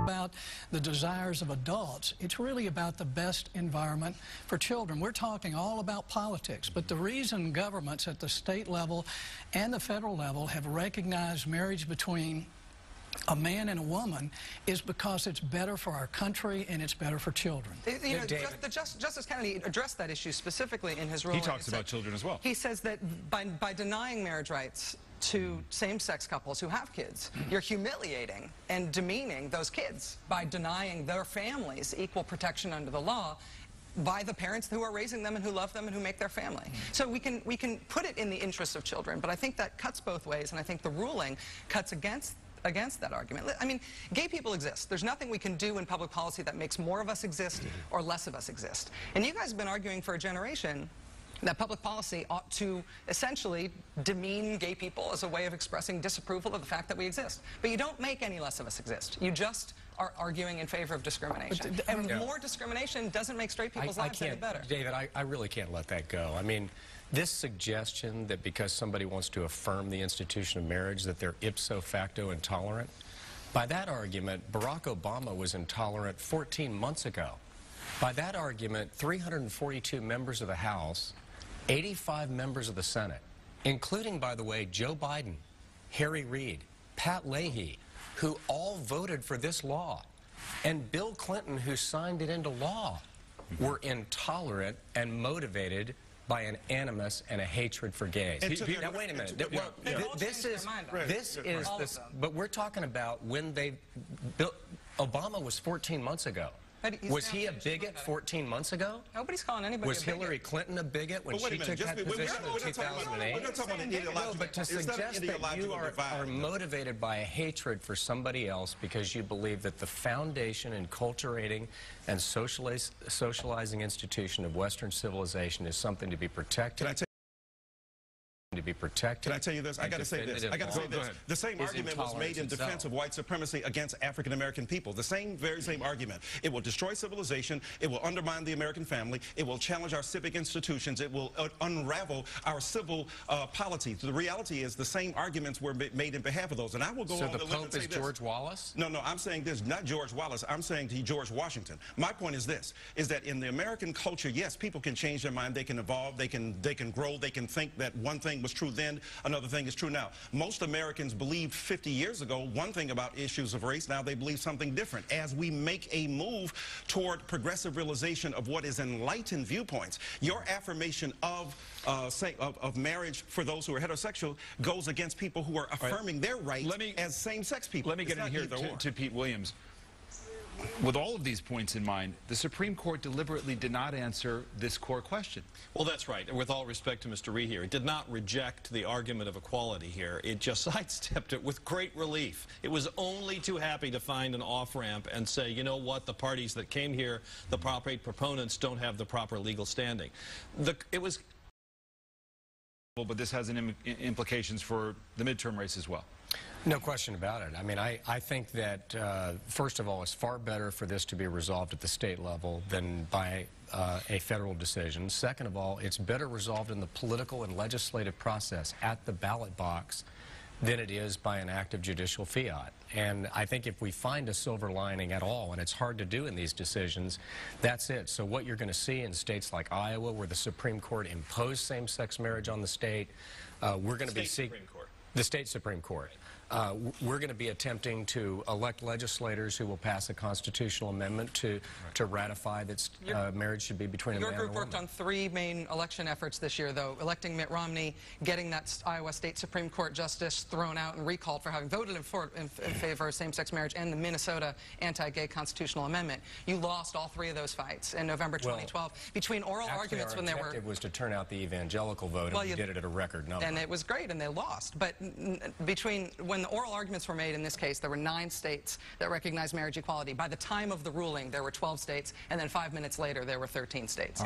about the desires of adults. It's really about the best environment for children. We're talking all about politics, but the reason governments at the state level and the federal level have recognized marriage between a man and a woman is because it's better for our country and it's better for children. You know, Justice Kennedy addressed that issue specifically in his ruling. He talks about children as well. He says that by denying marriage rights to same-sex couples who have kids, you're humiliating and demeaning those kids by denying their families equal protection under the law by the parents who are raising them and who love them and who make their family. So we can put it in the interest of children, but I think that cuts both ways, and I think the ruling cuts against that argument. I mean, gay people exist. There's nothing we can do in public policy that makes more of us exist or less of us exist. And you guys have been arguing for a generation that public policy ought to essentially demean gay people as a way of expressing disapproval of the fact that we exist. But you don't make any less of us exist. You just are arguing in favor of discrimination. And more discrimination doesn't make straight people's lives any better. David, I really can't let that go. I mean, this suggestion that because somebody wants to affirm the institution of marriage that they're ipso facto intolerant, by that argument, Barack Obama was intolerant 14 months ago. By that argument, 342 members of the House, 85 members of the Senate, including, by the way, Joe Biden, Harry Reid, Pat Leahy, who all voted for this law, and Bill Clinton, who signed it into law, were intolerant and motivated by an animus and a hatred for gays. Now, wait a minute. But we're talking about when Obama was 14 months ago. Was he a bigot 14 months ago? Nobody's calling anybody Was a bigot. Hillary Clinton a bigot when she took that position in 2008? No, but to suggest that you are motivated by a hatred for somebody else because you believe that the foundation, enculturating, and socializing institution of Western civilization is something to be protected. Can I tell you this? I got to say this. The same argument was made in defense of white supremacy against African American people. The very same argument. It will destroy civilization. It will undermine the American family. It will challenge our civic institutions. It will unravel our civil polity. The reality is the same arguments were made in behalf of those. And I will go on the limb and say this. So the Pope is George Wallace? No, I'm saying this. Not George Wallace. I'm saying to George Washington. My point is this, is that in the American culture, yes, people can change their mind. They can evolve. They can grow. They can think that one thing was true then, another thing is true now. Most Americans believed 50 years ago one thing about issues of race. Now they believe something different. As we make a move toward progressive realization of what is enlightened viewpoints, your affirmation of marriage for those who are heterosexual goes against people who are affirming their rights as same-sex people. Let me get in here to Pete Williams. With all of these points in mind, the Supreme Court deliberately did not answer this core question. Well, that's right. And with all respect to Mr. Leahy here, it did not reject the argument of equality here. It just sidestepped it with great relief. It was only too happy to find an off-ramp and say, you know what, the parties that came here, the proper proponents, don't have the proper legal standing. But this has implications for the midterm race as well. No question about it. I mean, I think that, first of all, it's far better for this to be resolved at the state level than by a federal decision. Second of all, it's better resolved in the political and legislative process at the ballot box than it is by an act of judicial fiat. And I think if we find a silver lining at all, and it's hard to do in these decisions, that's it. So what you're going to see in states like Iowa, where the Supreme Court imposed same-sex marriage on the state, we're going to be seeing the state Supreme Court. We're going to be attempting to elect legislators who will pass a constitutional amendment to ratify that marriage should be between a man and a woman. Your group worked on 3 main election efforts this year, though, electing Mitt Romney, getting that Iowa State Supreme Court justice thrown out and recalled for having voted in favor of same-sex marriage, and the Minnesota anti-gay constitutional amendment. You lost all 3 of those fights in November 2012. Between oral arguments when there were... Our objective was to turn out the evangelical vote, and we did it at a record number. And it was great, and they lost. But when the oral arguments were made in this case, there were 9 states that recognized marriage equality. By the time of the ruling, there were 12 states, and then 5 minutes later, there were 13 states.